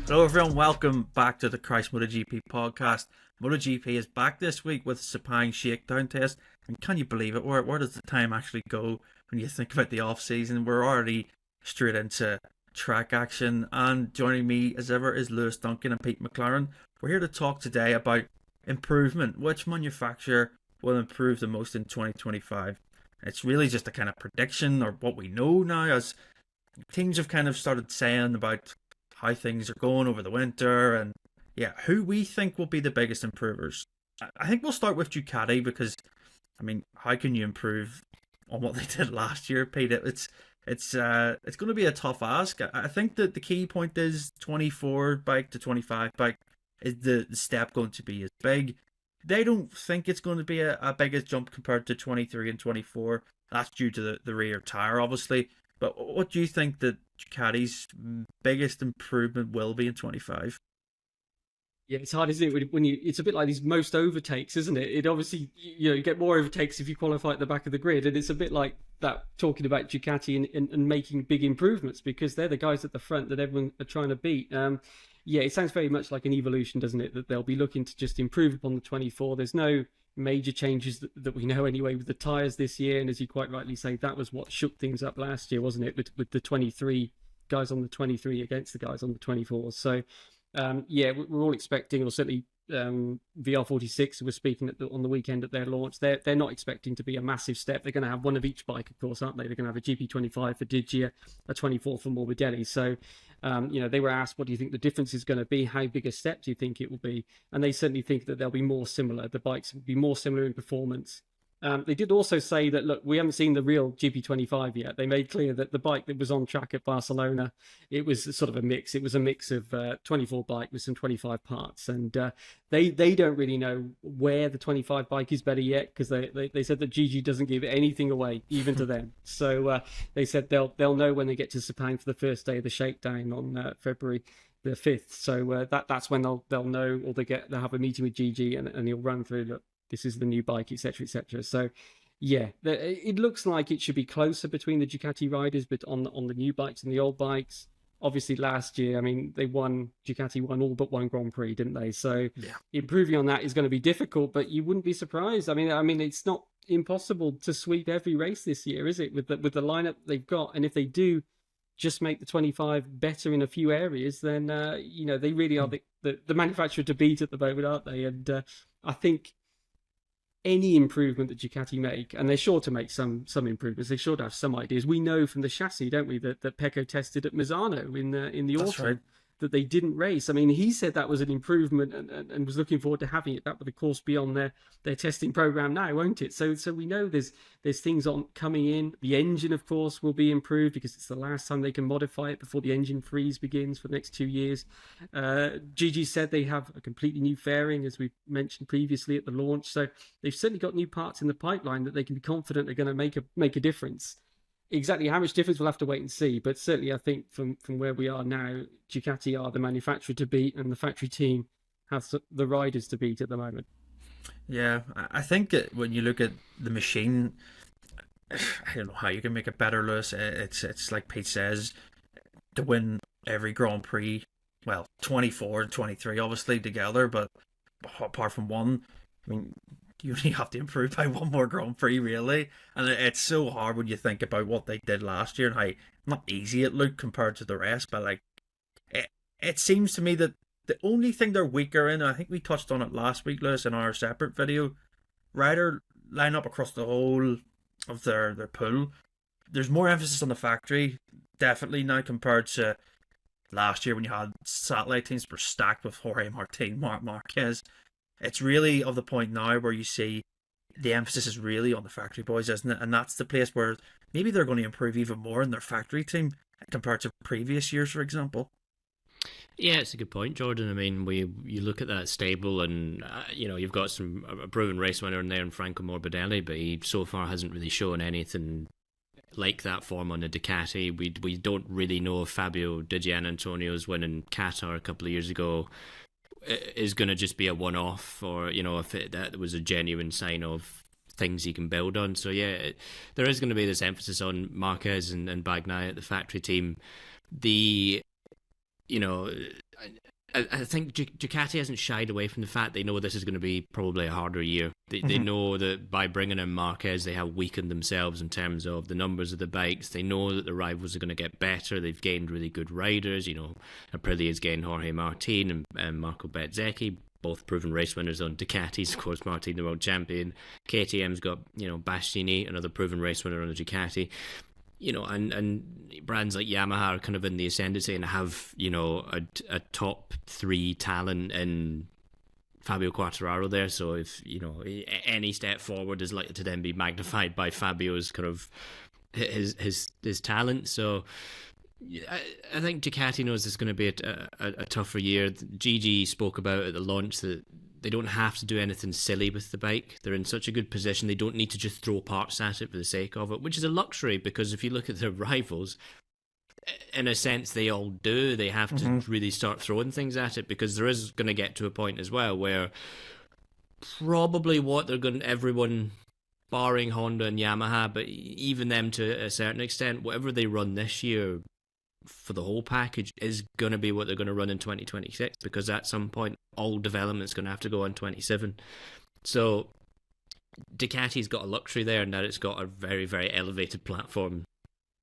Hello everyone, welcome back to the Christ MotoGP Podcast. MotoGP is back this week with Sepang shakedown test, and can you believe it? Where does the time actually go when you think about the off season? We're already straight into track action, and joining me as ever is Lewis Duncan and Pete McLaren. We're here to talk today about improvement. Which manufacturer will improve the most in 2025? It's really just a kind of prediction, or what we know now, as teams have kind of started saying about how things are going over the winter, and who we think will be the biggest improvers. I think we'll start with Ducati because, I mean, how can you improve on what they did last year, Pete? It's going to be a tough ask. I think that the key point is 24 bike to 25 bike. Is the step going to be as big? They don't think it's going to be a biggest jump compared to 23 and 24. That's due to the rear tire, obviously. But what do you think that Ducati's biggest improvement will be in 25? Yeah, it's hard, isn't it? It's a bit like these most overtakes, isn't it? It obviously, you get more overtakes if you qualify at the back of the grid, and it's a bit like that talking about Ducati and making big improvements because they're the guys at the front that everyone are trying to beat. It sounds very much like an evolution, doesn't it? That they'll be looking to just improve upon the 24. There's no major changes that we know anyway with the tyres this year, and as you quite rightly say, that was what shook things up last year, wasn't it? With the 23 guys on the 23 against the guys on the 24. So we're all expecting, or certainly VR46 was speaking on the weekend at their launch. They're not expecting to be a massive step. They're going to have one of each bike, of course, aren't they? They're going to have a GP25 for Digia, a 24 for Morbidelli. So they were asked, what do you think the difference is going to be? How big a step do you think it will be? And they certainly think that they'll be more similar. The bikes will be more similar in performance. They did also say that, look, we haven't seen the real GP25 yet. They made clear that the bike that was on track at Barcelona, it was sort of a mix. It was a mix of 24 bike with some 25 parts. And they don't really know where the 25 bike is better yet, because they said that Gigi doesn't give anything away, even to them. So they said they'll know when they get to Sepang for the first day of the shakedown on February the 5th. So that's when they'll know, or they'll have a meeting with Gigi and he'll run through, look, this is the new bike, etc., etc. So, it looks like it should be closer between the Ducati riders, but on the new bikes and the old bikes. Obviously, last year, I mean, Ducati won all but one Grand Prix, didn't they? So, improving on that is going to be difficult, but you wouldn't be surprised. I mean, it's not impossible to sweep every race this year, is it? With the lineup they've got, and if they do just make the 25 better in a few areas, then they really are the manufacturer to beat at the moment, aren't they? And I think any improvement that Ducati make, and they're sure to make some improvements, they're sure to have some ideas. We know from the chassis, don't we, that Pecco tested at Misano in the autumn. Right. That they didn't race. I mean, he said that was an improvement and was looking forward to having it. That would, of course, be on their testing program now, won't it? So we know there's things on coming in. The engine, of course, will be improved because it's the last time they can modify it before the engine freeze begins for the next 2 years. Gigi said they have a completely new fairing, as we mentioned previously at the launch. So they've certainly got new parts in the pipeline that they can be confident are going to make a difference. Exactly how much difference we'll have to wait and see, but certainly I think from where we are now, Ducati are the manufacturer to beat, and the factory team has the riders to beat at the moment. Yeah, I think when you look at the machine, I don't know how you can make it better, Lewis. It's like Pete says, to win every Grand Prix, well, 24 and 23 obviously together, but apart from one, I mean, you only have to improve by one more Grand Prix, really. And it's so hard when you think about what they did last year and how not easy it looked compared to the rest. But like, it seems to me that the only thing they're weaker in, and I think we touched on it last week, Lewis, in our separate video, rider lineup across the whole of their pool. There's more emphasis on the factory, definitely now, compared to last year when you had satellite teams that were stacked with Jorge Martin, Marc Marquez. It's really of the point now where you see the emphasis is really on the factory boys, isn't it? And that's the place where maybe they're going to improve even more in their factory team compared to previous years, for example. Yeah, it's a good point, Jordan. I mean, you look at that stable, and you've got a proven race winner in there in Franco Morbidelli, but he so far hasn't really shown anything like that form on the Ducati. We don't really know if Fabio Di Giannantonio's winning Qatar a couple of years ago is going to just be a one-off, or if that was a genuine sign of things he can build on. So there is going to be this emphasis on Marquez and Bagnaia at the factory team. I think Ducati hasn't shied away from the fact they know this is going to be probably a harder year. They know that by bringing in Marquez, they have weakened themselves in terms of the numbers of the bikes. They know that the rivals are going to get better. They've gained really good riders. Aprilia's gained Jorge Martin and Marco Bezzecchi, both proven race winners on Ducatis. Of course, Martin, the world champion. KTM's got, Bastianini, another proven race winner on a Ducati. And brands like Yamaha are kind of in the ascendancy and have, a top 3 talent in Fabio Quartararo there. So if, any step forward is likely to then be magnified by Fabio's kind of his talent. So I think Ducati knows it's going to be a tougher year. Gigi spoke about at the launch that they don't have to do anything silly with the bike. They're in such a good position. They don't need to just throw parts at it for the sake of it, which is a luxury because if you look at their rivals, in a sense, they all do. They have to really start throwing things at it because there is going to get to a point as well where probably everyone, barring Honda and Yamaha, but even them to a certain extent, whatever they run this year for the whole package is going to be what they're going to run in 2026 because at some point all development's going to have to go on 27. So Ducati's got a luxury there in that it's got a very, very elevated platform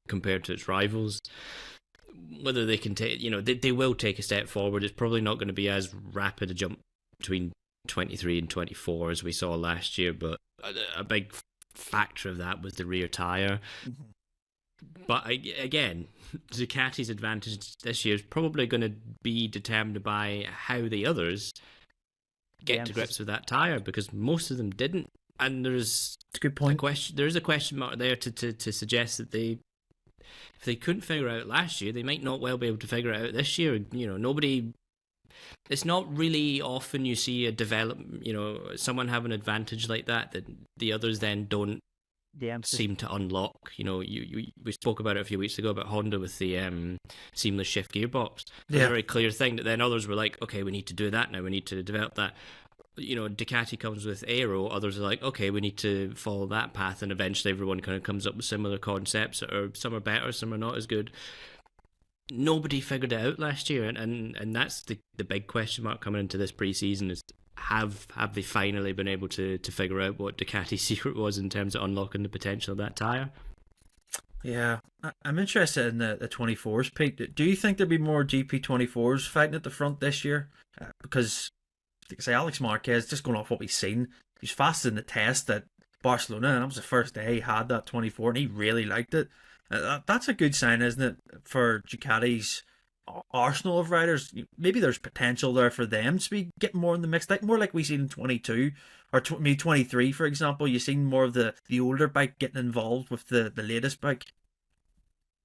compared to its rivals. Whether they can take, they will take a step forward. It's probably not going to be as rapid a jump between 23 and 24 as we saw last year, but a big factor of that was the rear tyre. But again, Ducati's advantage this year is probably going to be determined by how the others get to grips with that tyre because most of them didn't. And there's a good point. There is a question mark there to suggest that if they couldn't figure it out last year, they might not well be able to figure it out this year. Nobody. It's not really often you see someone have an advantage like that the others then don't seem to unlock. We spoke about it a few weeks ago about Honda with the seamless shift gearbox. It's a very clear thing that then others were like, okay, we need to do that now. We need to develop that. Ducati comes with aero. Others are like, okay, we need to follow that path, and eventually everyone kind of comes up with similar concepts. Or some are better, some are not as good. Nobody figured it out last year, and that's the big question mark coming into this pre-season is have they finally been able to figure out what Ducati's secret was in terms of unlocking the potential of that tyre? Yeah, I'm interested in the 24s, Pete. Do you think there'll be more GP24s fighting at the front this year? Because, like I say, Alex Marquez, just going off what we've seen, he's fast in the test at Barcelona, and that was the first day he had that 24, and he really liked it. That's a good sign, isn't it, for Ducati's arsenal of riders? Maybe there's potential there for them to be getting more in the mix, more like we seen in 22 or maybe 23, for example. You've seen more of the older bike getting involved with the latest bike.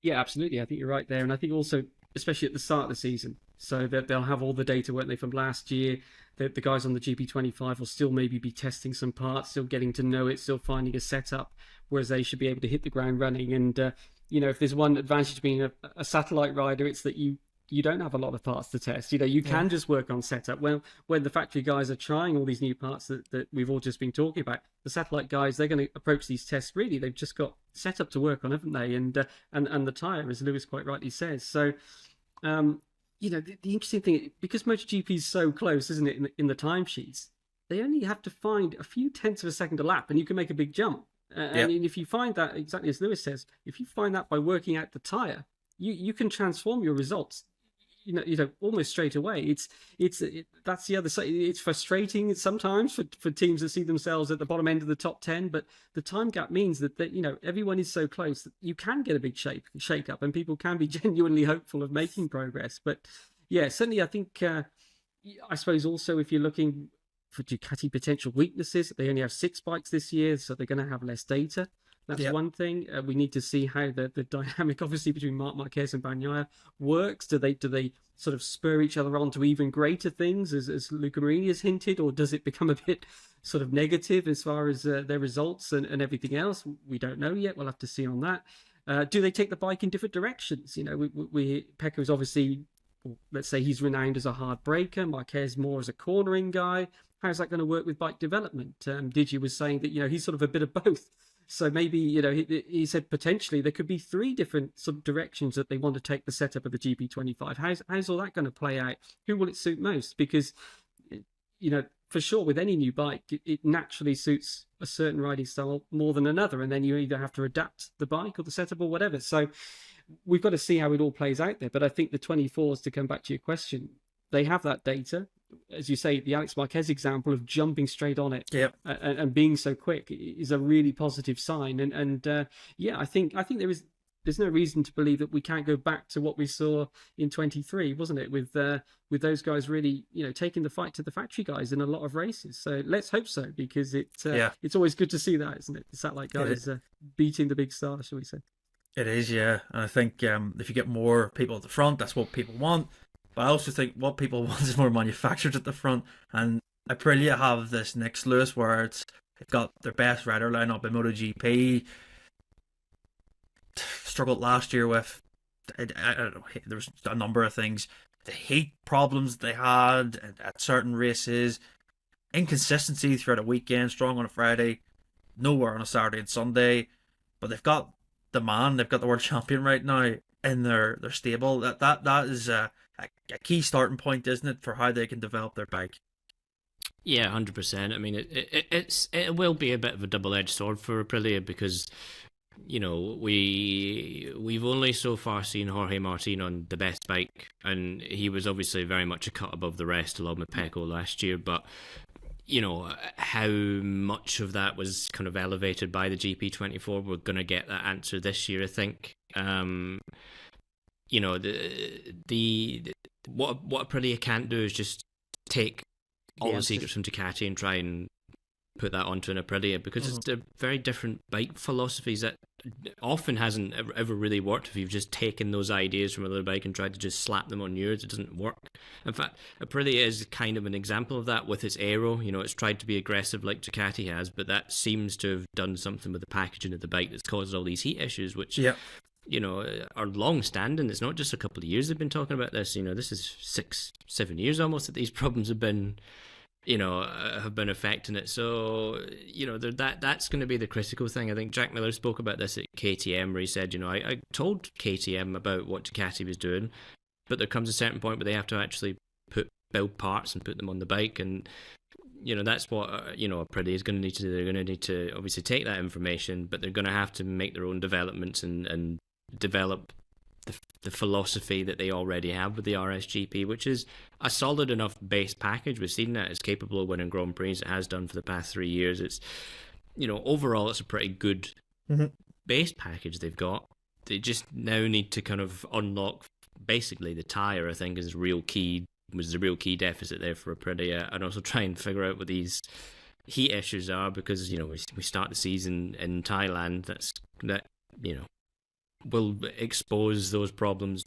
Yeah, absolutely. I think you're right there, and I think also, especially at the start of the season, so that they'll have all the data, won't they, from last year. The guys on the GP25 will still maybe be testing some parts, still getting to know it, still finding a setup, whereas they should be able to hit the ground running. And if there's one advantage being a satellite rider, it's that you don't have a lot of parts to test. You can just work on setup. Well, when the factory guys are trying all these new parts that we've all just been talking about, the satellite guys, they're going to approach these tests really. They've just got setup to work on, haven't they? And the tyre, as Lewis quite rightly says. So, the interesting thing, because MotoGP is so close, isn't it, in the timesheets, they only have to find a few tenths of a second a lap, and you can make a big jump. And if you find that, exactly as Lewis says, if you find that by working out the tyre, you can transform your results. Almost straight away. That's the other side. It's frustrating sometimes for teams that see themselves at the bottom end of the top 10, but the time gap means that everyone is so close that you can get a big shake up, and people can be genuinely hopeful of making progress. But yeah, certainly I think I suppose also if you're looking for Ducati potential weaknesses, they only have 6 bikes this year, so they're going to have less data. That's one thing. We need to see how the dynamic, obviously, between Marc Marquez and Bagnaia works. Do they sort of spur each other on to even greater things, as Luca Marini has hinted, or does it become a bit sort of negative as far as their results and everything else? We don't know yet. We'll have to see on that. Do they take the bike in different directions? Pecco is obviously, let's say, he's renowned as a hard braker. Marquez more as a cornering guy. How's that going to work with bike development? Digi was saying that he's sort of a bit of both. So maybe, you know, he said potentially there could be 3 different sort of directions that they want to take the setup of the GP25. How's all that going to play out? Who will it suit most? Because, you know, for sure, with any new bike, it naturally suits a certain riding style more than another, and then you either have to adapt the bike or the setup or whatever. So we've got to see how it all plays out there. But I think the 24s, to come back to your question, they have that data. As you say, the Alex Marquez example of jumping straight on it, Yep. and being so quick is a really positive sign. And yeah, I think there's no reason to believe that we can't go back to what we saw in 23, wasn't it? With those guys really, you know, taking the fight to the factory guys in a lot of races. So let's hope so, because it's always good to see that, isn't it? The satellite guys beating the big stars, shall we say? It is, yeah. And I think if you get more people at the front, that's what people want. But I also think what people want is more manufacturers at the front. And Aprilia have this next Lewis where they've got their best rider lineup in MotoGP. Struggled last year with, I don't know, there was a number of things. The heat problems they had at certain races, inconsistency throughout a weekend, strong on a Friday, nowhere on a Saturday and Sunday. But they've got the world champion right now in their stable. That is a key starting point, isn't it, for how they can develop their bike? Yeah, 100%. I mean, it will be a bit of a double-edged sword for Aprilia, because, you know, we've only so far seen Jorge Martin on the best bike, and he was obviously very much a cut above the rest along with Pecco last year. But, you know, how much of that was kind of elevated by the GP24, we're going to get that answer this year, I think. You know, what Aprilia can't do is just take all the secrets from Ducati and try and put that onto an Aprilia, because it's a very different bike philosophies that often hasn't ever really worked. If you've just taken those ideas from another bike and tried to just slap them on yours, it doesn't work. In fact, Aprilia is kind of an example of that with its aero. You know, it's tried to be aggressive like Ducati has, but that seems to have done something with the packaging of the bike that's caused all these heat issues, which you know, are long standing. It's not just a couple of years they've been talking about this. You know, this is 6-7 years almost that these problems have been, you know, have been affecting it. So, you know, that's going to be the critical thing. I think Jack Miller spoke about this at KTM, where he said, you know, I told KTM about what Ducati was doing, but there comes a certain point where they have to actually build parts and put them on the bike. And, you know, that's what, you know, Aprilia is going to need to do. They're going to need to obviously take that information, but they're going to have to make their own developments and develop the philosophy that they already have with the RSGP, which is a solid enough base package. We've seen that it's capable of winning Grand Prix. It has done for the past 3 years. It's, you know, overall it's a pretty good base package they've got. They just now need to kind of unlock basically the tyre, I think, was the real key deficit there for Aprilia, and also try and figure out what these heat issues are, because, you know, we start the season in Thailand. That you know, will expose those problems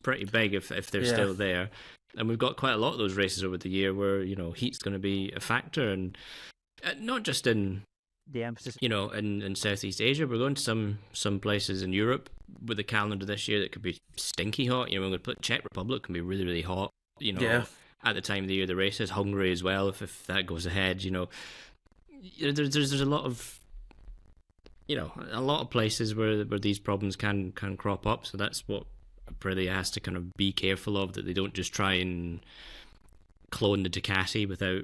pretty big if they're still there. And we've got quite a lot of those races over the year where, you know, heat's going to be a factor, and not just in the emphasis, you know, in Southeast Asia. We're going to some places in Europe with the calendar this year that could be stinky hot. You know, we're going to put Czech Republic can be really, really hot, you know, at the time of the year the races. Hungary as well, if that goes ahead. You know, there's a lot of, you know, a lot of places where these problems can crop up. So that's what Aprilia has to kind of be careful of, that they don't just try and clone the Ducati without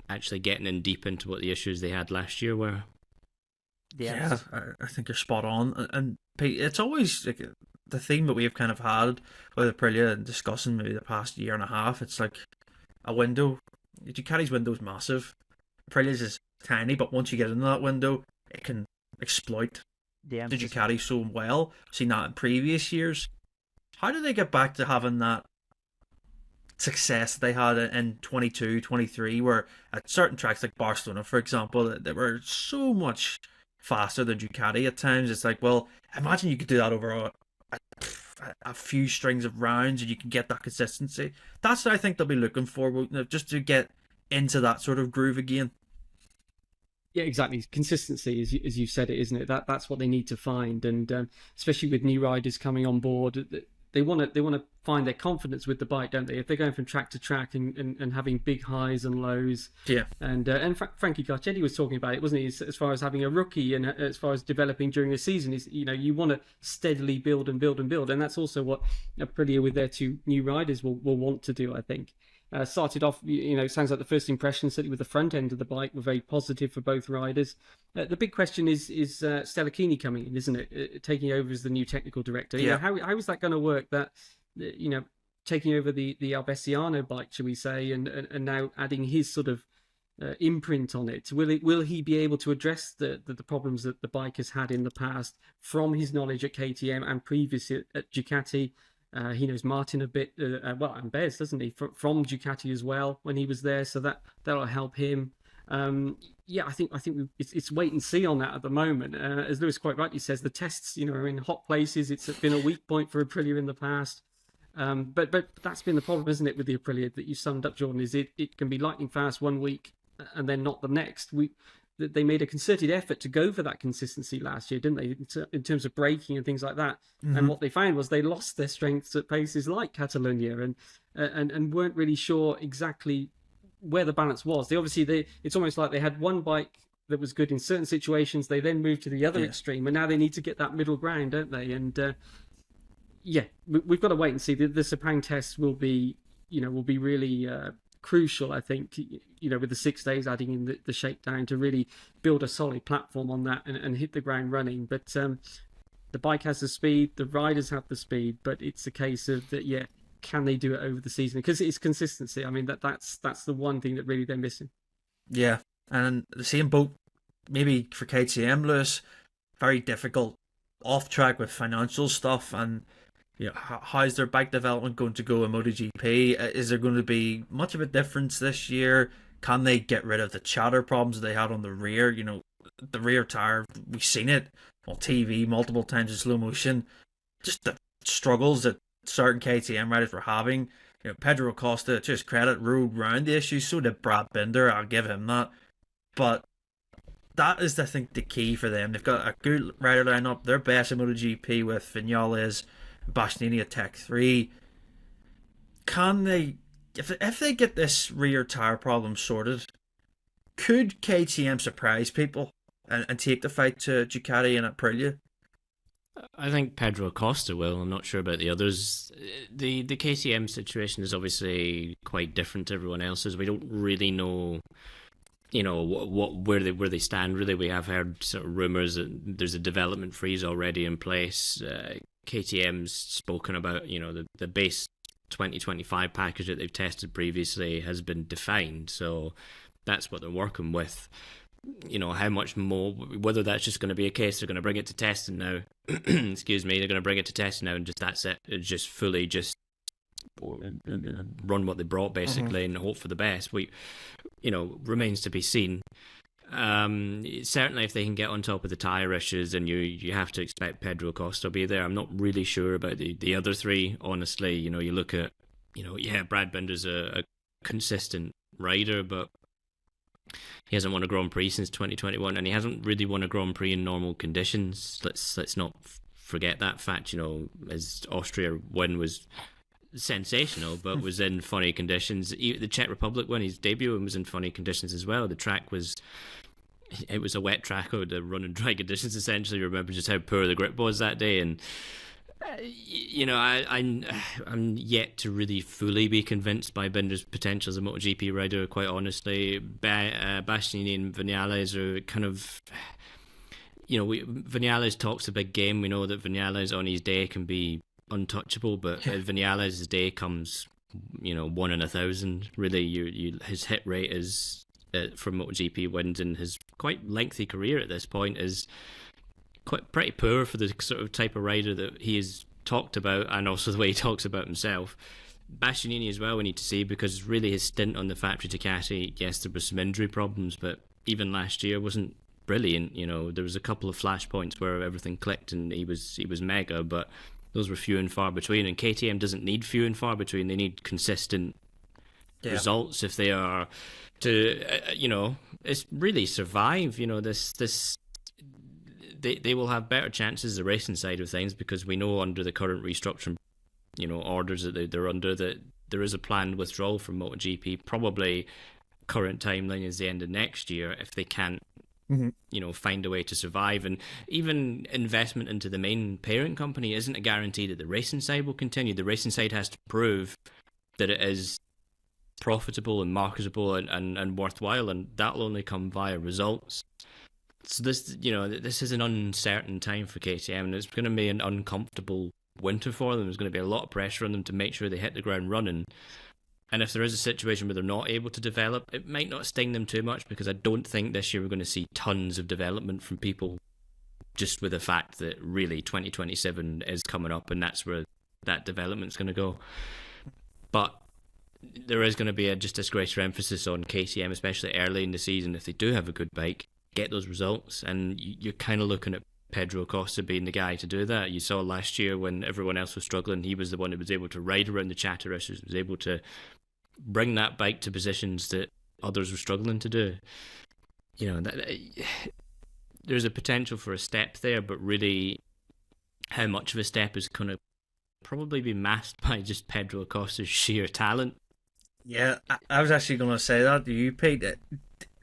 actually getting in deep into what the issues they had last year were. Yeah, I think you're spot on. And it's always like the theme that we've kind of had with Aprilia and discussing maybe the past year and a half. It's like a window. Ducati's window is massive. Aprilia's is tiny, but once you get into that window, it can exploit the Ducati so well. I've seen that in previous years. How do they get back to having that success they had in 22, 23, where at certain tracks like Barcelona, for example, they were so much faster than Ducati at times? It's like, well, imagine you could do that over a few strings of rounds and you can get that consistency. That's what I think they'll be looking for, just to get into that sort of groove again. Yeah, exactly. Consistency, as you said it, isn't it? That's what they need to find, and especially with new riders coming on board, they want to find their confidence with the bike, don't they? If they're going from track to track and having big highs and lows. Yeah. And Frankie Garcetti was talking about it, wasn't he? As far as having a rookie and as far as developing during the season, is you want to steadily build and build and build, and that's also what Aprilia with their two new riders will want to do, I think. Started off, sounds like the first impressions, certainly with the front end of the bike, were very positive for both riders. The big question is Stella Keeney coming in, isn't it? Taking over as the new technical director. Yeah. How is that going to work? That taking over the Albessiano bike, shall we say, and now adding his sort of imprint on it. Will he be able to address the problems that the bike has had in the past from his knowledge at KTM and previously at Ducati? He knows Martin a bit, and Bez, doesn't he, from Ducati as well when he was there, so that'll help him. I think it's wait and see on that at the moment. As Lewis quite rightly says, the tests, are in hot places. It's been a weak point for Aprilia in the past, but that's been the problem, isn't it, with the Aprilia that you summed up, Jordan? Is it can be lightning fast one week and then not the next. They made a concerted effort to go for that consistency last year, didn't they, in terms of braking and things like that? Mm-hmm. And what they found was they lost their strengths at places like Catalonia and weren't really sure exactly where the balance was. It's almost like they had one bike that was good in certain situations. They then moved to the other extreme, and now they need to get that middle ground, don't they? And we've got to wait and see. The Sepang test will be really crucial, I think, with the 6 days adding in the shakedown to really build a solid platform on that and hit the ground running. But the bike has the speed, the riders have the speed, but it's a case of that, can they do it over the season? Because it's consistency. I mean, that's the one thing that really they're missing. Yeah, and the same boat, maybe for KTM, Lewis, very difficult off track with financial stuff. And how's their bike development going to go in MotoGP? Is there going to be much of a difference this year? Can they get rid of the chatter problems they had on the rear? The rear tire, we've seen it on TV multiple times in slow motion. Just the struggles that certain KTM riders were having. Pedro Acosta, to his credit, rode round the issue. So did Brad Binder. I'll give him that. But that is, I think, the key for them. They've got a good rider lineup. They're best in MotoGP with Vinales, Bastianini at Tech 3. Can they, if they get this rear tire problem sorted, could KTM surprise people and take the fight to Ducati and Aprilia? I think Pedro Acosta will. I'm not sure about the others. The KTM situation is obviously quite different to everyone else's. We don't really know, where they stand. Really, we have heard sort of rumors that there's a development freeze already in place. KTM's spoken about, the base 2025 package that they've tested previously has been defined, so that's what they're working with. How much more, whether that's just going to be a case they're going to bring it to testing now, excuse me, they're going to bring it to testing now and just that's it, just fully just run what they brought basically and hope for the best. Remains to be seen. Certainly if they can get on top of the tyre issues, then you have to expect Pedro Acosta to be there. I'm not really sure about the other three, honestly. You look at, Brad Binder's a consistent rider, but he hasn't won a Grand Prix since 2021, and he hasn't really won a Grand Prix in normal conditions. Let's not forget that fact. His Austria win was sensational, but was in funny conditions. The Czech Republic won his debut and was in funny conditions as well. The track was a wet track or the run and dry conditions essentially. Remember just how poor the grip was that day, and I'm yet to really fully be convinced by Binder's potential as a MotoGP rider, quite honestly. Bastianini and Vinales are kind of, Vinales talks a big game. We know that Vinales on his day can be untouchable, but Vinales' day comes, 1 in 1,000. Really, his hit rate is from MotoGP wins in his quite lengthy career at this point is pretty poor for the sort of type of rider that he is talked about, and also the way he talks about himself. Bastianini as well we need to see, because really his stint on the factory Ducati, yes, there were some injury problems, but even last year wasn't brilliant. There was a couple of flashpoints where everything clicked and he was mega, but those were few and far between, and KTM doesn't need few and far between. They need consistent results if they are to it's really survive. They will have better chances the racing side of things, because we know under the current restructuring orders that they're under, that there is a planned withdrawal from MotoGP. Probably current timeline is the end of next year if they can't find a way to survive. And even investment into the main parent company isn't a guarantee that the racing side will continue. The racing side has to prove that it is profitable and marketable and worthwhile, and that'll only come via results. So this is an uncertain time for KTM, and it's going to be an uncomfortable winter for them. There's going to be a lot of pressure on them to make sure they hit the ground running. And if there is a situation where they're not able to develop, it might not sting them too much, because I don't think this year we're going to see tons of development from people, just with the fact that really 2027 is coming up and that's where that development's going to go. But there is going to be just this greater emphasis on KTM, especially early in the season. If they do have a good bike, get those results, and you're kind of looking at Pedro Acosta being the guy to do that. You saw last year when everyone else was struggling, he was the one who was able to ride around the Chatterishers, was able to bring that bike to positions that others were struggling to do. There's a potential for a step there, but really how much of a step is going to probably be masked by just Pedro Acosta's sheer talent. Yeah, I was actually going to say that to you, Pete.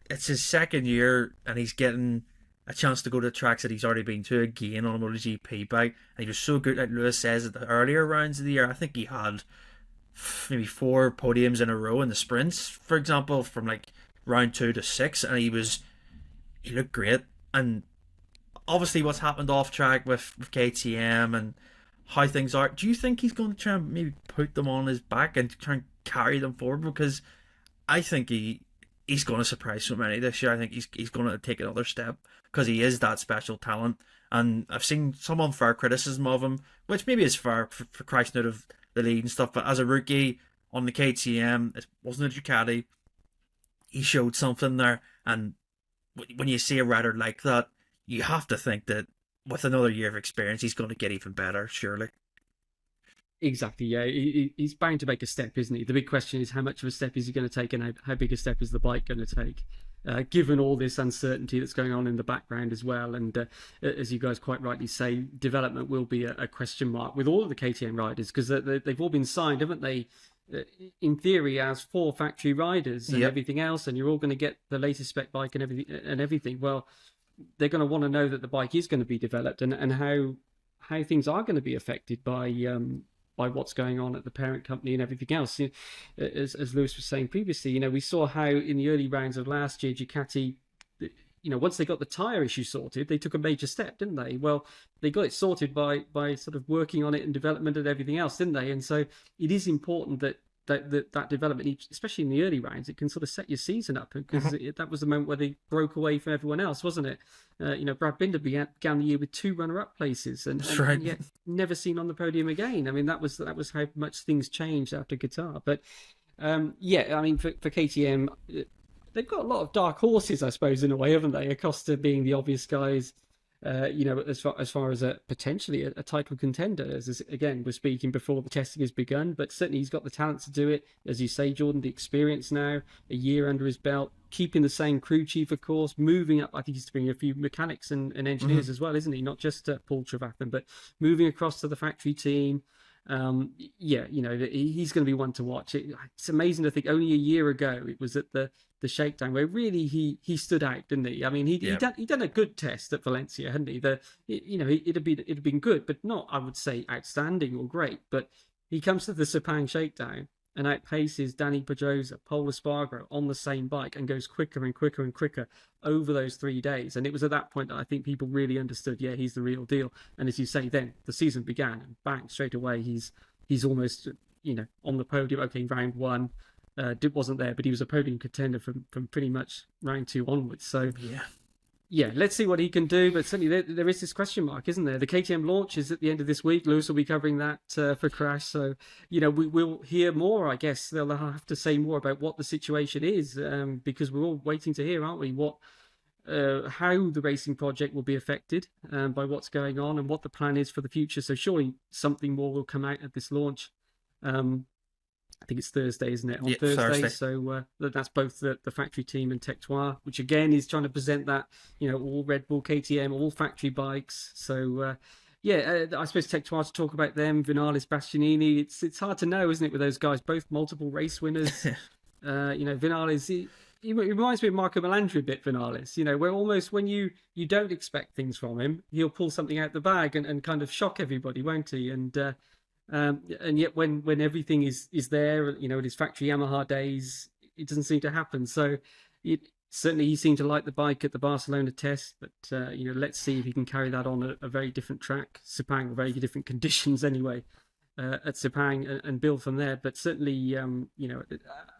It's his second year, and he's getting a chance to go to tracks that he's already been to again on a MotoGP bike. And he was so good, like Lewis says, at the earlier rounds of the year. I think he had maybe 4 podiums in a row in the sprints, for example, from like round 2 to 6, and he looked great. And obviously what's happened off track with KTM and how things are, do you think he's going to try and maybe put them on his back and try and carry them forward? Because I think he's going to surprise so many this year. I think he's going to take another step, because he is that special talent. And I've seen some unfair criticism of him, which maybe is fair for Christ out of the lead and stuff, but as a rookie on the KTM, it wasn't a Ducati, he showed something there. And when you see a rider like that, you have to think that with another year of experience, he's going to get even better, surely. Exactly, yeah. He's bound to make a step, isn't he? The big question is, how much of a step is he going to take, and how big a step is the bike going to take? Given all this uncertainty that's going on in the background as well. And as you guys quite rightly say, development will be a question mark with all of the KTM riders, because they've all been signed, haven't they, in theory, as 4 factory riders and everything else, and you're all going to get the latest spec bike and everything. Well, they're going to want to know that the bike is going to be developed, and how things are going to be affected by what's going on at the parent company and everything else. As Lewis was saying previously, we saw how in the early rounds of last year, Ducati, once they got the tyre issue sorted, they took a major step, didn't they? Well, they got it sorted by sort of working on it and development and everything else, didn't they? And so it is important that development, especially in the early rounds, it can sort of set your season up, because that was the moment where they broke away from everyone else, wasn't it? Brad Binder began the year with 2 runner-up places, and yet never seen on the podium again. I mean, that was how much things changed after Qatar. But I mean, for KTM, they've got a lot of dark horses, I suppose, in a way, haven't they? Acosta being the obvious guys. As far as potentially a title contender, as again we're speaking before the testing has begun, but certainly he's got the talent to do it. As you say, Jordan, the experience now, a year under his belt, keeping the same crew chief, of course, moving up. I think he's bringing a few mechanics and engineers as well, isn't he? Not just Paul Trevathan, but moving across to the factory team. He's going to be one to watch. It's amazing to think only a year ago it was at the shakedown where really he stood out, didn't he? I mean, he'd done a good test at Valencia, hadn't he? It'd been good, but not, I would say, outstanding or great. But he comes to the Sepang shakedown and outpaces Danny Pedrosa, Paul Espargaro on the same bike, and goes quicker and quicker and quicker over those 3 days. And it was at that point that I think people really understood, he's the real deal. And as you say, then the season began, and bang, straight away he's almost on the podium. Okay, round 1 wasn't there, but he was a podium contender from pretty much round 2 onwards. So let's see what he can do. But certainly there is this question mark, isn't there? The KTM launch is at the end of this week. Lewis will be covering that for Crash. So, we'll hear more, I guess. They'll have to say more about what the situation is, because we're all waiting to hear, aren't we, how the racing project will be affected by what's going on and what the plan is for the future. So surely something more will come out at this launch. I think it's Thursday, isn't it? On Thursday. So that's both the factory team and Tectoir, which again is trying to present that, all Red Bull, KTM, all factory bikes. So I suppose take twice to talk about them. Vinales, Bastianini. It's hard to know, isn't it, with those guys? Both multiple race winners. Vinales. He reminds me of Marco Melandri a bit. Vinales. Where almost when you don't expect things from him, he'll pull something out the bag and kind of shock everybody, won't he? And yet when everything is there, at his factory Yamaha days, it doesn't seem to happen. So certainly he seemed to like the bike at the Barcelona test, but let's see if he can carry that on a very different track. Sepang, very different conditions anyway, at Sepang, and build from there. But certainly, a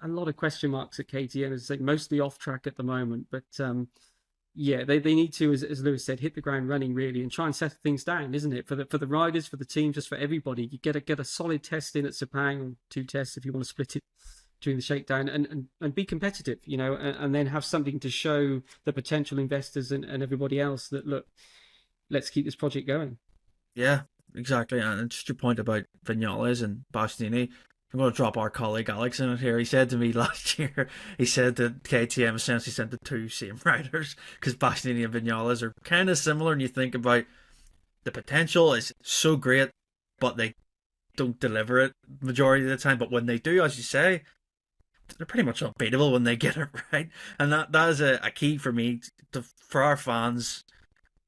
lot of question marks at KTM, as I say, mostly off track at the moment. But they need to, as Lewis said, hit the ground running really and try and settle things down, isn't it? For the riders, for the team, just for everybody. You get a solid test in at Sepang, or 2 tests if you want to split it during the shakedown, and be competitive, and then have something to show the potential investors and everybody else that, look, let's keep this project going. Yeah, exactly. And just your point about Vinales and Bastianini, I'm going to drop our colleague Alex in it here. He said to me last year, he said that KTM essentially sent the 2 same riders, because Bastianini and Vinales are kind of similar, and you think about the potential is so great, but they don't deliver it majority of the time. But when they do, as you say, they're pretty much unbeatable when they get it right. And that is a key for me, for our fans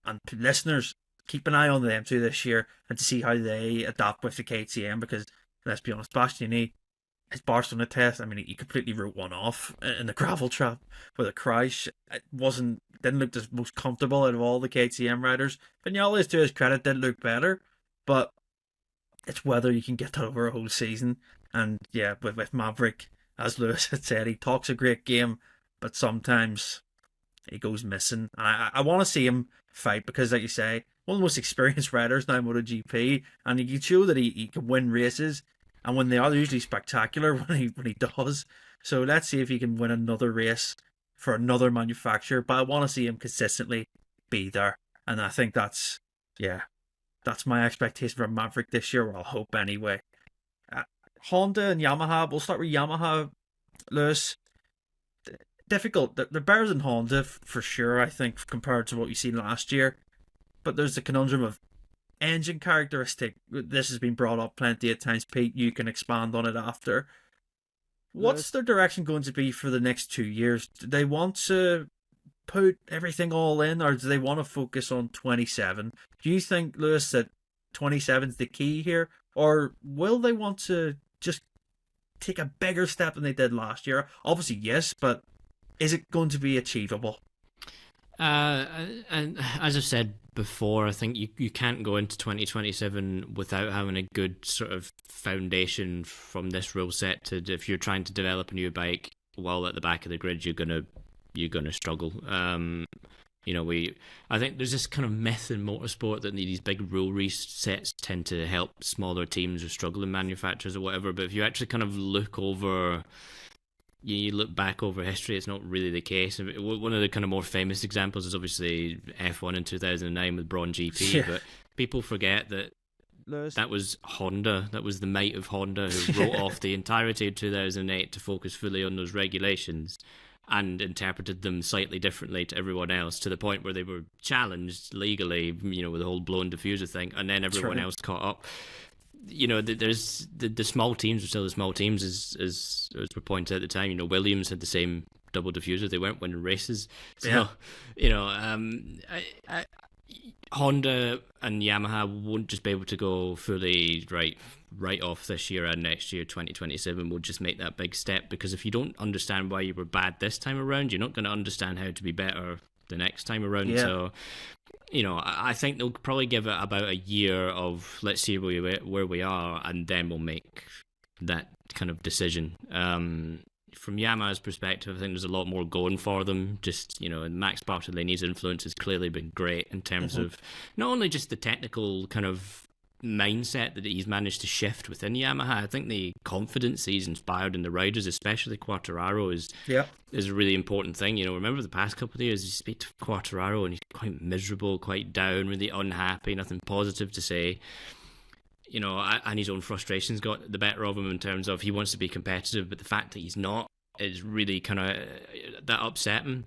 and listeners. Keep an eye on them too this year, and to see how they adapt with the KTM, because let's be honest, Bastianini, his Barcelona test, I mean, he completely wrote one off in the gravel trap with a crash. It didn't look the most comfortable out of all the KTM riders. Vinales, to his credit, did look better, but it's whether you can get that over a whole season. And yeah, with Maverick, as Lewis had said, he talks a great game, but sometimes he goes missing. And I want to see him fight, because, like you say, one of the most experienced riders now in MotoGP, and he can show that he can win races, and when they are, they're usually spectacular when he does. So let's see if he can win another race for another manufacturer. But I want to see him consistently be there, and I think that's my expectation for Maverick this year, or I'll hope anyway. Honda and Yamaha, we'll start with Yamaha, Lewis. Difficult. They're better than Honda for sure, I think, compared to what you've seen last year. But there's the conundrum of engine characteristic. This has been brought up plenty of times. Pete, you can expand on it after. What's their direction going to be for the next 2 years? Do they want to put everything all in, or do they want to focus on 27? Do you think, Lewis, that 27 is the key here? Or will they want to just take a bigger step than they did last year? Obviously, yes, but is it going to be achievable? And as I've said before, I think you can't go into 2027 without having a good sort of foundation from this rule set. If you're trying to develop a new bike while at the back of the grid, you're gonna struggle. I think there's this kind of myth in motorsport that these big rule resets tend to help smaller teams or struggling manufacturers or whatever. But if you actually kind of look back over history, it's not really the case. One of the kind of more famous examples is obviously F1 in 2009 with Braun GP. Yeah. But people forget that that was Honda. That was the might of Honda who wrote off the entirety of 2008 to focus fully on those regulations, and interpreted them slightly differently to everyone else, to the point where they were challenged legally, with the whole blown diffuser thing, and then everyone else caught up. There's the small teams are still the small teams, as we pointed out at the time. Williams had the same double diffuser; they weren't winning races. So, Honda and Yamaha won't just be able to go fully right off this year and next year. 2027 will just make that big step, because if you don't understand why you were bad this time around, you're not going to understand how to be better the next time around. Yeah. So, I think they'll probably give it about a year of let's see where we are, and then we'll make that kind of decision. From Yamaha's perspective, I think there's a lot more going for them. Just, Max Bartolini's influence has clearly been great in terms of not only just the technical kind of mindset that he's managed to shift within Yamaha. I think the confidence he's inspired in the riders, especially Quartararo, is a really important thing. Remember the past couple of years, you speak to Quartararo and he's quite miserable, quite down, really unhappy, nothing positive to say. And his own frustrations got the better of him in terms of he wants to be competitive, but the fact that he's not is really kind of that upset him.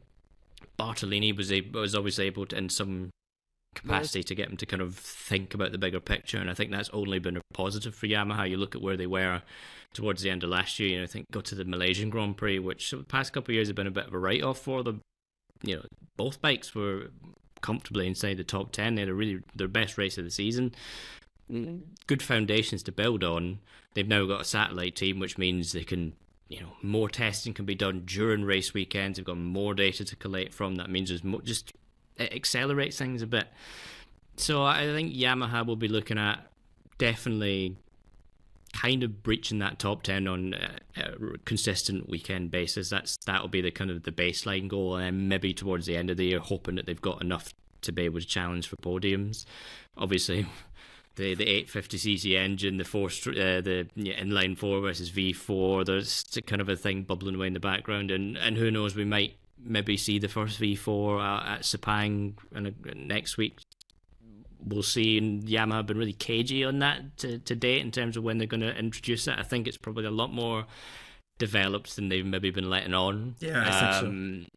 Bartolini was obviously able to, in some capacity to get them to kind of think about the bigger picture, and I think that's only been a positive for Yamaha. You look at where they were towards the end of last year, and I think got to the Malaysian Grand Prix, which the past couple of years have been a bit of a write-off for them. Both bikes were comfortably inside the top 10. They had their best race of the season. Good foundations to build on. They've now got a satellite team, which means they can, more testing can be done during race weekends. They've got more data to collect from. That means there's just it accelerates things a bit. So I think Yamaha will be looking at definitely kind of breaching that top 10 on a consistent weekend basis. That'll be the kind of the baseline goal, and then maybe towards the end of the year, hoping that they've got enough to be able to challenge for podiums. Obviously, the 850cc engine, the inline 4 versus V4, there's kind of a thing bubbling away in the background, and who knows, we might maybe see the first V4 at Sepang next week. We'll see. And Yamaha have been really cagey on that to date in terms of when they're going to introduce it. I think it's probably a lot more developed than they've maybe been letting on. Yeah, I think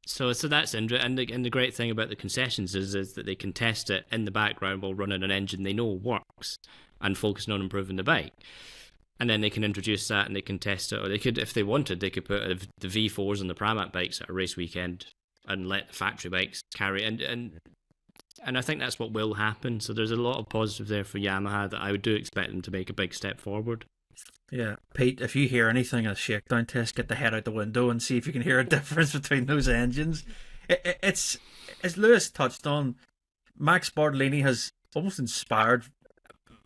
so. So that's interesting. And the great thing about the concessions is that they can test it in the background while running an engine they know works and focusing on improving the bike. And then they can introduce that and they can test it. Or they could, if they wanted, they could put the V4s and the Pramac bikes at a race weekend and let the factory bikes carry. And I think that's what will happen. So there's a lot of positive there for Yamaha that I do expect them to make a big step forward. Yeah, Pete, if you hear anything at a shakedown test, get the head out the window and see if you can hear a difference between those engines. It's as Lewis touched on, Max Bartolini has almost inspired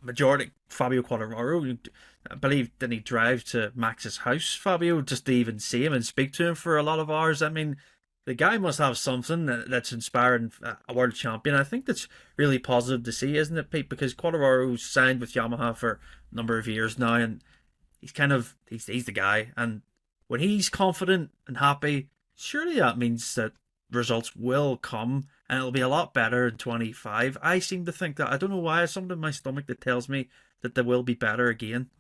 majority Fabio Quartararo. I believe, didn't he drive to Max's house, Fabio, just to even see him and speak to him for a lot of hours? I mean, the guy must have something that's inspiring a world champion. I think that's really positive to see, isn't it, Pete? Because Quartararo's signed with Yamaha for a number of years now, and he's the guy. And when he's confident and happy, surely that means that results will come, and it'll be a lot better in 25. I seem to think that. I don't know why. There's something in my stomach that tells me that they will be better again.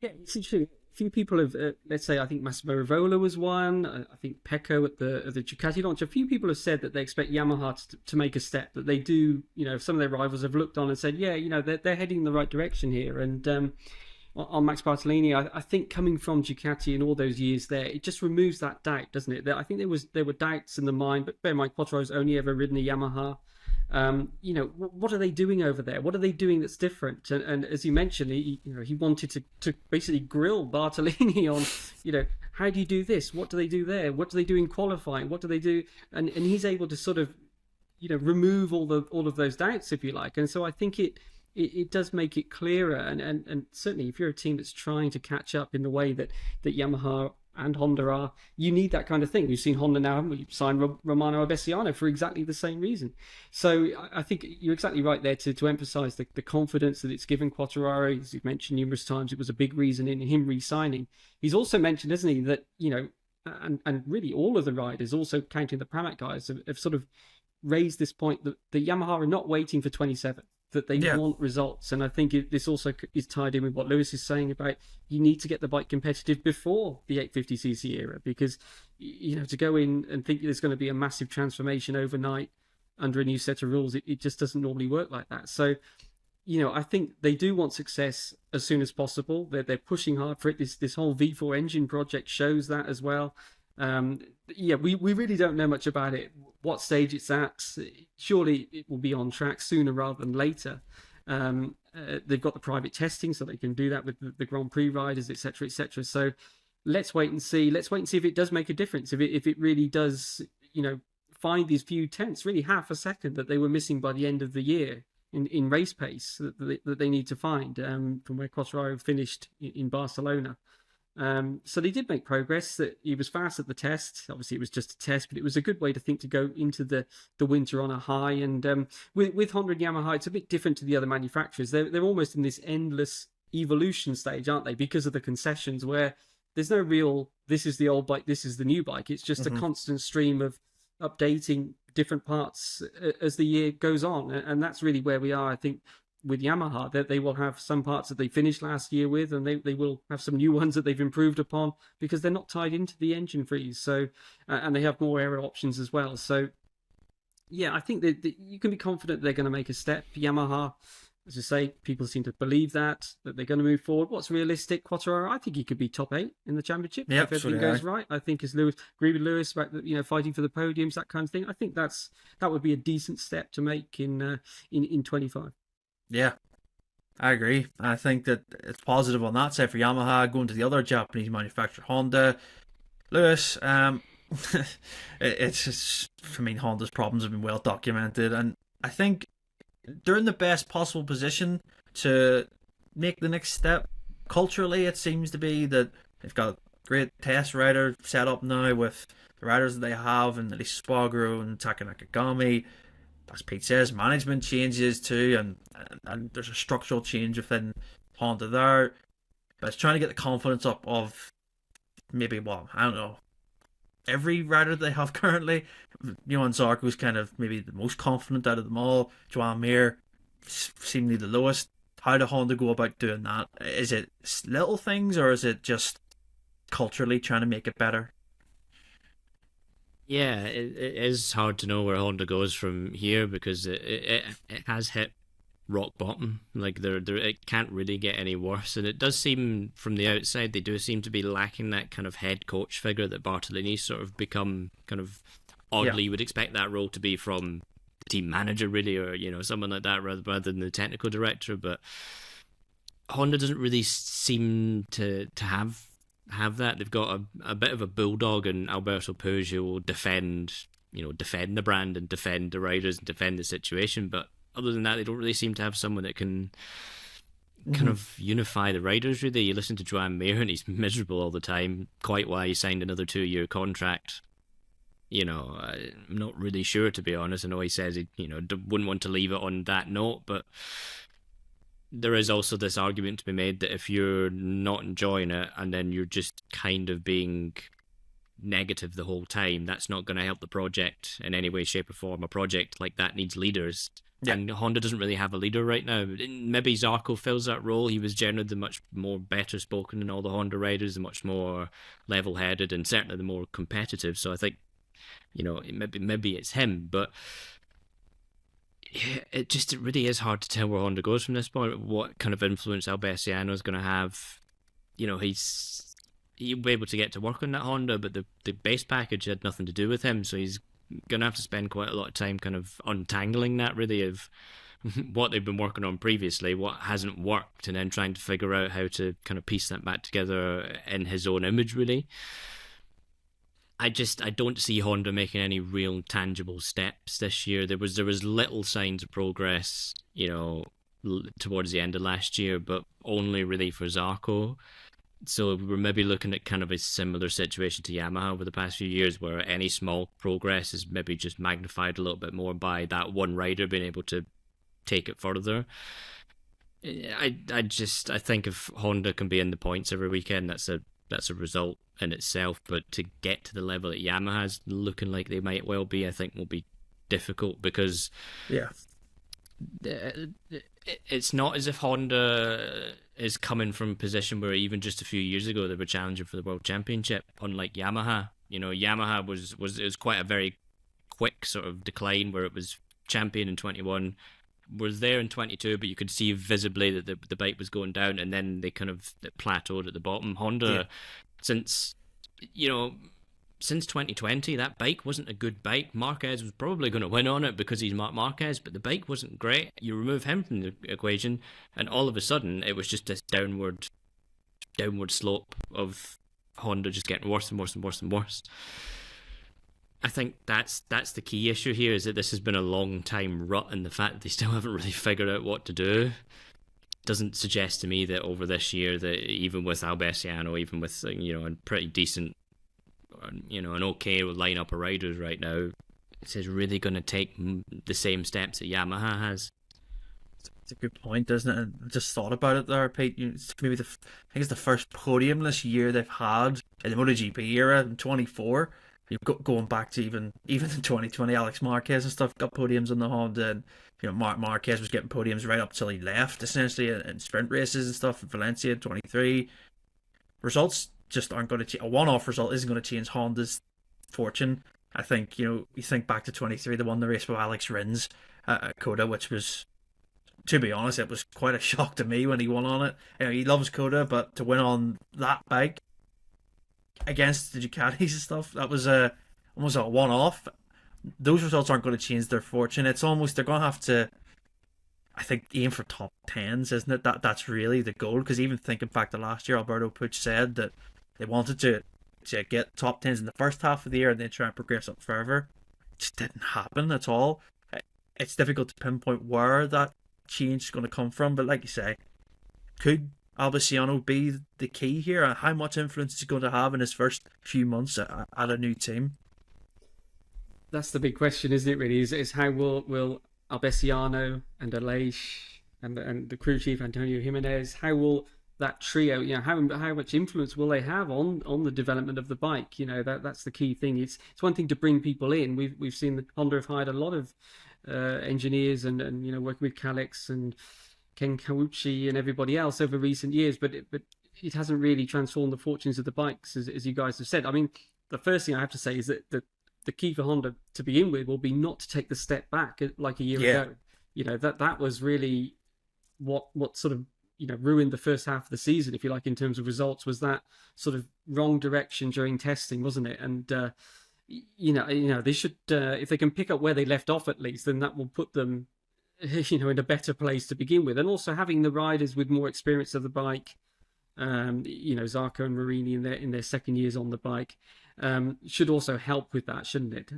Yeah, it's true. A few people have, let's say, I think Massimo Rivola was one. I think Pecco at the Ducati launch. A few people have said that they expect Yamaha to make a step. That they do, some of their rivals have looked on and said, yeah, they're heading in the right direction here. And on Max Bartolini, I think coming from Ducati in all those years there, it just removes that doubt, doesn't it? I think there were doubts in the mind, but bear in mind, Quattro's only ever ridden a Yamaha. What are they doing over there? What are they doing that's different? And as you mentioned, he wanted to basically grill Bartolini on, how do you do this? What do they do there? What do they do in qualifying? What do they do? And he's able to sort of, remove all of those doubts, if you like. And so I think it does make it clearer. And certainly if you're a team that's trying to catch up in the way that Yamaha and Honda are, you need that kind of thing. We've seen Honda now sign Romano Abessiano for exactly the same reason. So I think you're exactly right there to emphasise the confidence that it's given Quartararo. As you've mentioned numerous times, it was a big reason in him re-signing. He's also mentioned, hasn't he, that, and really all of the riders, also counting the Pramac guys, have sort of raised this point that the Yamaha are not waiting for 27. That they want results. And I think this also is tied in with what Lewis is saying about you need to get the bike competitive before the 850cc era, because to go in and think there's going to be a massive transformation overnight under a new set of rules, it just doesn't normally work like that. So I think they do want success as soon as possible. They're pushing hard for it. This whole V4 engine project shows that as well. We really don't know much about it, what stage it's at. Surely it will be on track sooner rather than later. They've got the private testing, so they can do that with the Grand Prix riders, etc., etc. So let's wait and see. Let's wait and see if it does make a difference. If it really does, find these few tenths, really half a second that they were missing by the end of the year in race pace that they need to find from where Quartararo finished in Barcelona. So they did make progress. That he was fast at the test. Obviously, it was just a test, but it was a good way to go into the winter on a high. And with Honda and Yamaha, it's a bit different to the other manufacturers. They're almost in this endless evolution stage, aren't they? Because of the concessions, where there's no real this is the old bike, this is the new bike. It's just a constant stream of updating different parts as the year goes on, and that's really where we are, I think. With Yamaha, that they will have some parts that they finished last year with, and they will have some new ones that they've improved upon, because they're not tied into the engine freeze. So, and they have more aero options as well. So, I think that you can be confident they're going to make a step. Yamaha, as I say, people seem to believe that they're going to move forward. What's realistic? Quartararo, I think he could be top 8 in the championship if everything goes right. I think as Lewis, agree with Lewis about fighting for the podiums, that kind of thing. I think that would be a decent step to make in 25. Yeah, I agree. I think that it's positive on that side for Yamaha. Going to the other Japanese manufacturer, Honda. Lewis, it's just, Honda's problems have been well documented, and I think they're in the best possible position to make the next step. Culturally, it seems to be that they've got a great test rider set up now with the riders that they have, and at least Spargaro and Taka Nakagami. As Pete says, management changes too, and there's a structural change within Honda there. But it's trying to get the confidence up of maybe, I don't know, every rider they have currently. Johan Zarco's kind of maybe the most confident out of them all. Joan Mir seemingly the lowest. How do Honda go about doing that? Is it little things, or is it just culturally trying to make it better? Yeah, it is hard to know where Honda goes from here, because it has hit rock bottom. Like it can't really get any worse, and it does seem from the outside they do seem to be lacking that kind of head coach figure that Bartolini's sort of become kind of oddly. You would expect that role to be from the team manager, really, or someone like that rather than the technical director. But Honda doesn't really seem to have that. They've got a bit of a bulldog in Alberto Puig who will defend the brand and defend the riders and defend the situation, but other than that, they don't really seem to have someone that can kind of unify the riders, really. You listen to Joan Mir and he's miserable all the time. Quite why he signed another 2-year contract. I'm not really sure, to be honest. I know he says he wouldn't want to leave it on that note, but there is also this argument to be made that if you're not enjoying it and then you're just kind of being negative the whole time, that's not going to help the project in any way, shape or form. A project like that needs leaders. Yeah. And Honda doesn't really have a leader right now. Maybe Zarco fills that role. He was generally the much more better spoken than all the Honda riders, the much more level-headed and certainly the more competitive. So I think, maybe it's him. But it really is hard to tell where Honda goes from this point. What kind of influence Alberciano is going to have. He'll be able to get to work on that Honda, but the base package had nothing to do with him, so he's going to have to spend quite a lot of time kind of untangling that, really, of what they've been working on previously, what hasn't worked, and then trying to figure out how to kind of piece that back together in his own image, really. I don't see Honda making any real tangible steps this year. There was little signs of progress, towards the end of last year, but only really for Zarco. So we're maybe looking at kind of a similar situation to Yamaha over the past few years, where any small progress is maybe just magnified a little bit more by that one rider being able to take it further. I think if Honda can be in the points every weekend, that's a result in itself. But to get to the level that Yamaha's looking like they might well be, I think will be difficult, because it's not as if Honda is coming from a position where even just a few years ago they were challenging for the World Championship, unlike Yamaha. Yamaha was quite a very quick sort of decline, where it was champion in 21, was there in 22, but you could see visibly that the bike was going down, and then they kind of plateaued at the bottom. Honda, since 2020, that bike wasn't a good bike. Marquez was probably going to win on it because he's Marc Marquez, but the bike wasn't great. You remove him from the equation, and all of a sudden, it was just this downward slope of Honda just getting worse and worse and worse and worse. I think that's the key issue here, is that this has been a long time rut, and the fact that they still haven't really figured out what to do doesn't suggest to me that over this year, that even with Alberciano, even with a pretty decent, an okay lineup of riders right now, it's really going to take the same steps that Yamaha has. It's a good point, isn't it? I just thought about it there, Pete. It's maybe I think it's the first podiumless year they've had in the MotoGP era in 24. You've going back to even in 2020, Alex Marquez and stuff got podiums on the Honda, and Marc Marquez was getting podiums right up till he left, essentially, in sprint races and stuff in Valencia in 23. Results just aren't going to change. A one-off result isn't going to change Honda's fortune. I think, you think back to 23, they won the race with Alex Rins at Coda, which was, to be honest, it was quite a shock to me when he won on it. He loves Coda, but to win on that bike against the Ducatis and stuff, that was almost a one-off. Those results aren't going to change their fortune. It's almost, they're going to have to, I think, aim for top 10s, isn't it? That's really the goal, because even thinking back to last year, Alberto Puig said that they wanted to get top 10s in the first half of the year and then try and progress up further. It just didn't happen at all. It's difficult to pinpoint where that change is going to come from, but like you say, could Albiciano be the key here, and how much influence is he going to have in his first few months at a new team? That's the big question, isn't it? Really, is how will Albiciano and Aleix and the crew chief Antonio Jimenez, how will that trio, how much influence will they have on the development of the bike? That's the key thing. It's one thing to bring people in. We've seen that Honda have hired a lot of engineers and working with Calix and Ken Kawuchi and everybody else over recent years, but it hasn't really transformed the fortunes of the bikes, as you guys have said. I mean, the first thing I have to say is that the key for Honda to begin with will be not to take the step back like a year ago. That was really what sort of ruined the first half of the season, if you like, in terms of results, was that sort of wrong direction during testing, wasn't it? And they should, if they can pick up where they left off at least, then that will put them in a better place to begin with. And also having the riders with more experience of the bike, Zarco and Marini in their second years on the bike, should also help with that, shouldn't it?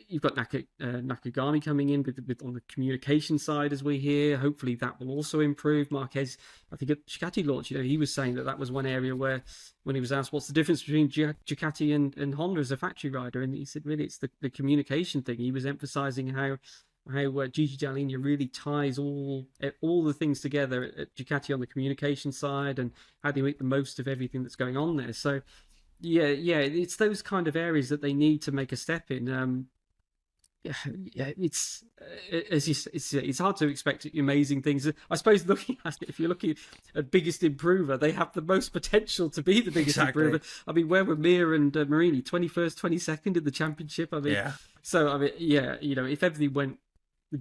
You've got Nakagami coming in with on the communication side, as we hear. Hopefully that will also improve. Marquez, I think at Ducati launch, he was saying that was one area where, when he was asked what's the difference between Ducati and Honda as a factory rider, and he said really it's the communication thing. He was emphasizing how Gigi Dall'Igna really ties all the things together at Ducati on the communication side, and how they make the most of everything that's going on there. So yeah, it's those kind of areas that they need to make a step in. It's it's hard to expect amazing things. I suppose looking at it, if you're looking at biggest improver, they have the most potential to be the biggest improver. I mean, where were Mir and Marini? 21st, 22nd in the championship. I mean, So I mean, if everything went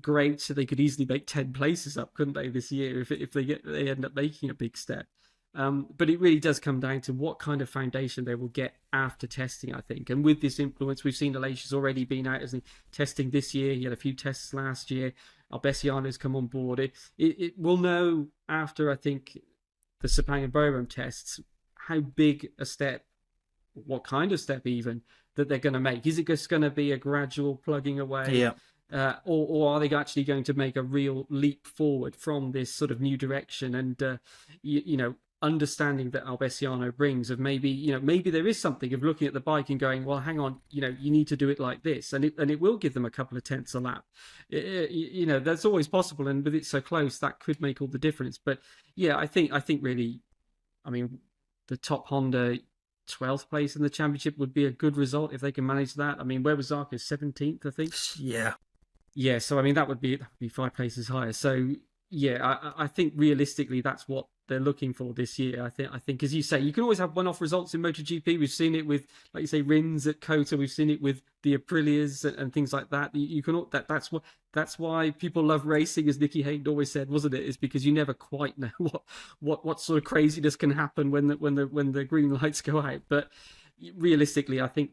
great, so they could easily make 10 places up, couldn't they, this year, if they end up making a big step. But it really does come down to what kind of foundation they will get after testing, I think. And with this influence, we've seen Aleix has already been out as testing this year. He had a few tests last year. Albeciano's come on board. It will know after, I think, the Sepang and Borum tests, how big a step, what kind of step even, that they're going to make. Is it just going to be a gradual plugging away? Yeah. Or are they actually going to make a real leap forward from this sort of new direction? And, understanding that Albeciano brings of maybe there is something of looking at the bike and going, well, hang on, you need to do it like this, and it will give them a couple of tenths a lap. That's always possible, and with it so close, that could make all the difference. But yeah, I think really, I mean, the top Honda 12th place in the championship would be a good result if they can manage that. I mean, where was Zarco? 17th, I think. Yeah. So I mean, that would be 5 places higher. So yeah, I think realistically, that's what they're looking for this year. I think, as you say, you can always have one-off results in MotoGP. We've seen it with, like you say, Rins at Kota. We've seen it with the Aprilias and things like that. You can that's why people love racing, as Nicky Hayden always said, wasn't it? Is because you never quite know what sort of craziness can happen when the green lights go out. But realistically, I think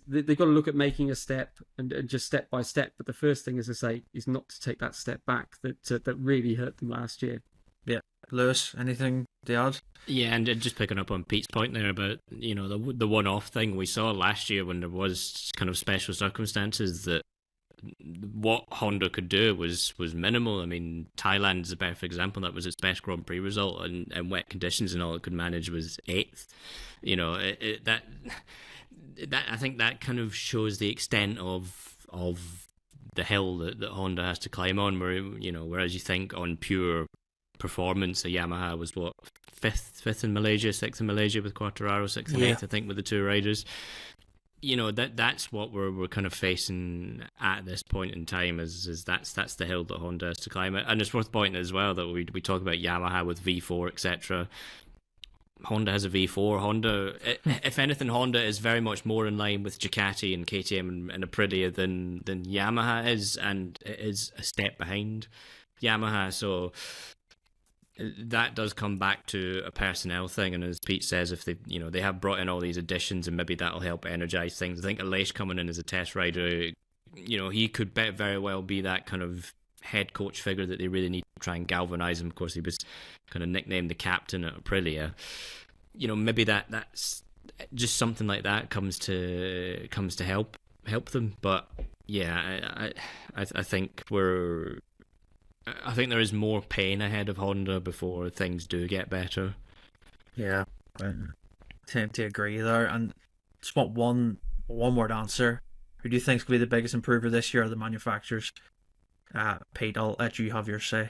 they've got to look at making a step and just step by step. But the first thing, as I say, is not to take that step back that really hurt them last year. Yeah. Lewis, anything to add? Yeah, and just picking up on Pete's point there about the one-off thing we saw last year when there was kind of special circumstances, that what Honda could do was minimal. I mean, Thailand is a perfect example. That was its best Grand Prix result, and wet conditions and all it could manage was 8th. That I think that kind of shows the extent of the hill that Honda has to climb on. Whereas you think on pure performance, a Yamaha was fifth in Malaysia, 6th in Malaysia with Quartararo, 6th and 8th, I think, with the two riders. That's what we're kind of facing at this point in time. Is that's the hill that Honda has to climb. And it's worth pointing as well that we talk about Yamaha with V4, etc. Honda has a V4. Honda, if anything, Honda is very much more in line with Ducati and KTM and Aprilia than Yamaha is, and it is a step behind Yamaha. So that does come back to a personnel thing, and as Pete says, if they have brought in all these additions, and maybe that'll help energize things. I think Aleix coming in as a test rider, he could very well be that kind of head coach figure that they really need to try and galvanize him. Of course, he was kind of nicknamed the captain at Aprilia. Maybe that's just something like that comes to help them. But yeah, I think I think there is more pain ahead of Honda before things do get better. Yeah, I tend to agree there. And just want one word answer. Who do you think is going to be the biggest improver this year of the manufacturers? Pete, I'll let you have your say.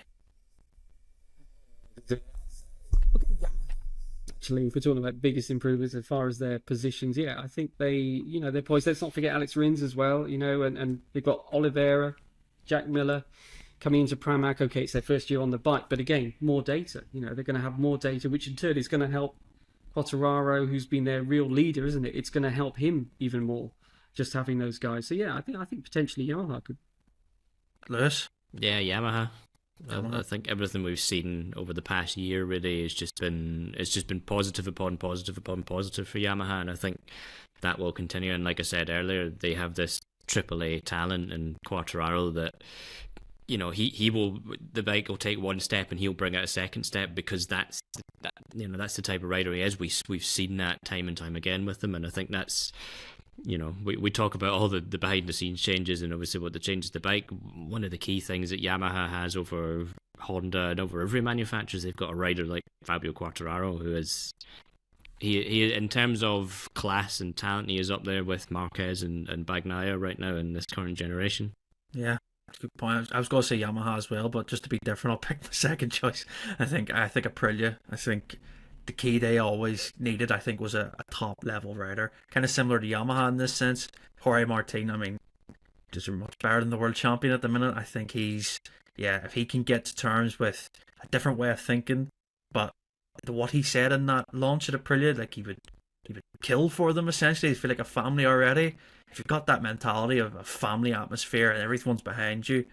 Actually, if we're talking about biggest improvers as far as their positions, yeah, I think they're poised. Let's not forget Alex Rins as well, and they've got Oliveira, Jack Miller coming into Pramac. Okay, it's their first year on the bike, but again, more data. They're going to have more data, which in turn is going to help Quartararo, who's been their real leader, isn't it? It's going to help him even more, just having those guys. So yeah, I think potentially Yamaha could. Lewis? Yeah, Yamaha. I think everything we've seen over the past year really has just been positive upon positive upon positive for Yamaha, and I think that will continue. And like I said earlier, they have this AAA talent in Quartararo that the bike will take one step and he'll bring out a second step, because that's the type of rider he is. We've seen that time and time again with him, and I think that's. We talk about all the behind the scenes changes and obviously what the changes to the bike. One of the key things that Yamaha has over Honda and over every manufacturer is they've got a rider like Fabio Quartararo, who is he in terms of class and talent, he is up there with Marquez and Bagnaia right now in this current generation. Yeah, good point. I was going to say Yamaha as well, but just to be different, I'll pick my second choice. I think Aprilia. I think the key they always needed, I think, was a top level rider, kind of similar to Yamaha in this sense. Jorge Martin, I mean, just much better than the world champion at the minute. I think if he can get to terms with a different way of thinking, but what he said in that launch at Aprilia, like he would kill for them essentially. They feel like a family already. If you've got that mentality of a family atmosphere and everyone's behind you,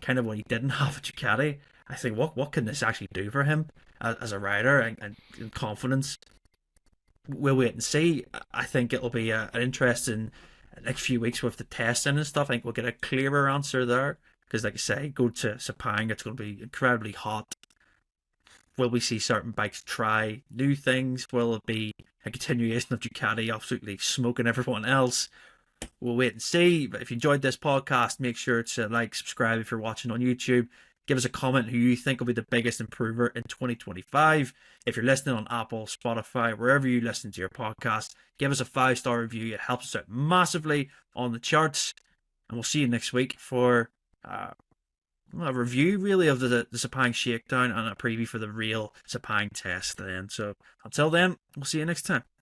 kind of what he didn't have at Ducati, I think what can this actually do for him as a rider and confidence? We'll wait and see. I think it'll be an interesting next few weeks with the testing and stuff. I think we'll get a clearer answer there, because like I say, go to Sepang, it's going to be incredibly hot. Will we see certain bikes try new things? Will it be a continuation of Ducati absolutely smoking everyone else? We'll wait and see. But if you enjoyed this podcast, make sure to like, subscribe if you're watching on YouTube. Give us a comment who you think will be the biggest improver in 2025. If you're listening on Apple, Spotify, wherever you listen to your podcast, give us a 5-star review. It helps us out massively on the charts. And we'll see you next week for a review, really, of the Sepang Shakedown and a preview for the real Sepang test then. So until then, we'll see you next time.